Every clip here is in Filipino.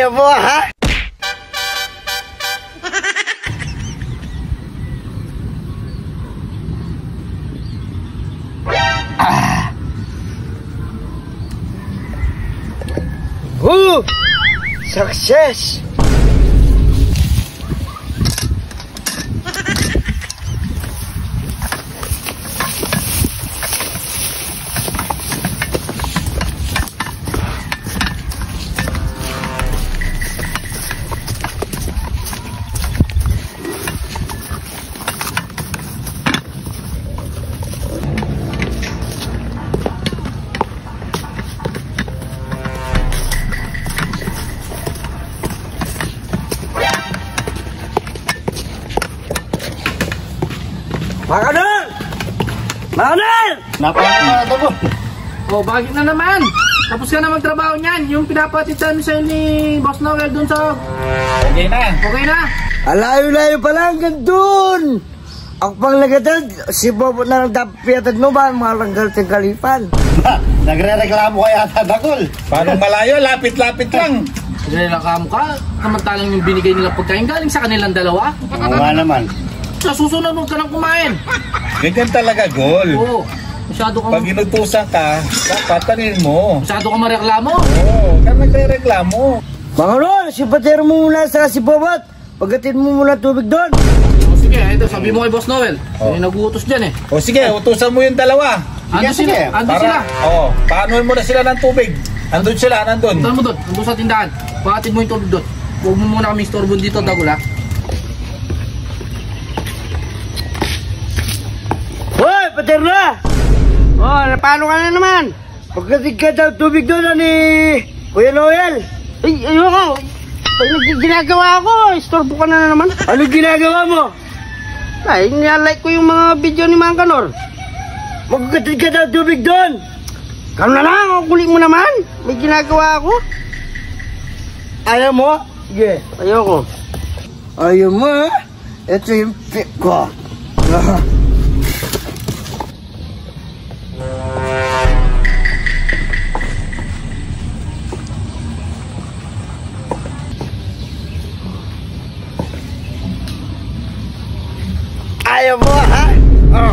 Ayaw mo, ha? Success! Makanol! Makanol! Napakita ito po. Oh, bakit na naman? Tapos ka na magtrabaho niyan. Yung pinapatitan sa'yo ni Boss Noel dun sa... Okay na. Okay na? Alayo-layo pa lang, gandun! Ako pang lagatad, si Bobo na lang dapiatad mo ba, mga langgal ng kalipan? Nagre-reklamo ka yata, Dakol. Paano malayo? Lapit-lapit lang. Nagre-reklamo ka? Samantalang yung binigay nila pagkain galing sa kanilang dalawa? Oo nga naman. Sa susunod huwag ka nang kumain. Ganyan talaga, Gol. Oo. Masyado kang... Pag inutusan ka, dapat tanin mo. Masyado kang mareklamo. Oo, kaya nagre-reklamo. Makanol, sipatero mo muna sa si Bobot. Pagdating mo muna tubig doon. O sige, ito, sabi mo kay Boss Noel. Oh. May nag-uutos dyan eh. O sige, utusan mo yung dalawa. Andun sila. Andun sila. Oo, paanuhin mo na sila ng tubig. Andun sila, nandun. Saan mo doon? Andun sa tindahan. Pakatid mo yung tubig doon. Huwag mo muna kami istorbon dito, Dagol ha. Hoy, paterno! Oh, paano ka na naman? Pagdating ka daw tubig doon ni Kuya Noel. Ay, ayoko. Ginagawa ko, istorbo ka na naman. Ano ginagawa mo? Ay, nilike ko yung mga video ni Mang Kanor. Pagdating ka daw tubig doon. Kano na lang, kulit mo naman. May ginagawa ako. Ayaw mo? Sige. Ayoko. Ayaw mo, ha? Ito yung pick ko. Ayaw mo, ha? Oh.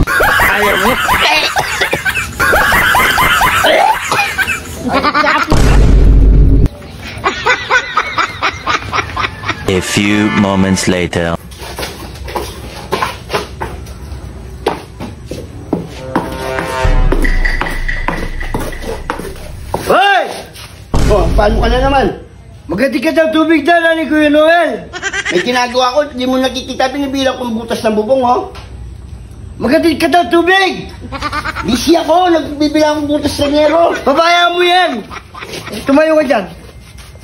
Ayaw mo? A few moments later. Hoy! Oh, paano ka na naman? Magati ka daw tubig doon ni Kuya Noel. May ginagawa ko, hindi mo nakikita, pinibilang kong butas ng bubong, oh. Magati ka daw tubig. Busy ako, nagbibilang kong butas ng yero. Pabayaan mo yan. Tumayo ka dyan.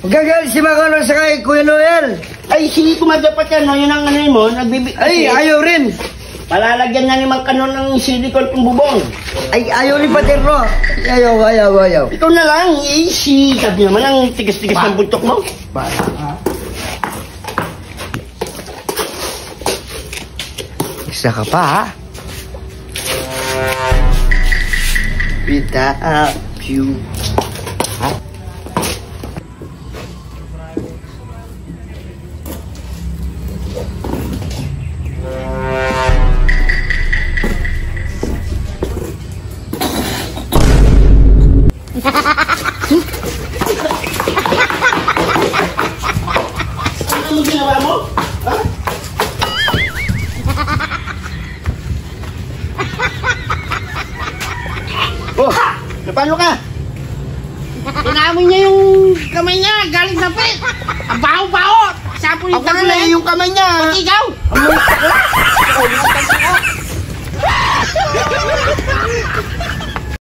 Magagalit si Makanol sa kay Kuya Noel. Ay, sige, kumadapat yan, no? Yun ang ano mo, Ay, ayaw rin. Palalagyan na ni Mang Kanor ng silicone kong bubong. Ay, ayaw ni Paterno. Ayaw. Ikaw na lang, easy. Sabi naman ang tigas-tigas ng buntok mo. Isa ka pa, ha? Without you. Ha? Ano ginawa mo? Ha? Oh, paano ka? Tinamoy niya yung kamay niya, galing sa pit. Ang baho-baho. Sapo yung Ako na yung kamay niya. Pag ikaw.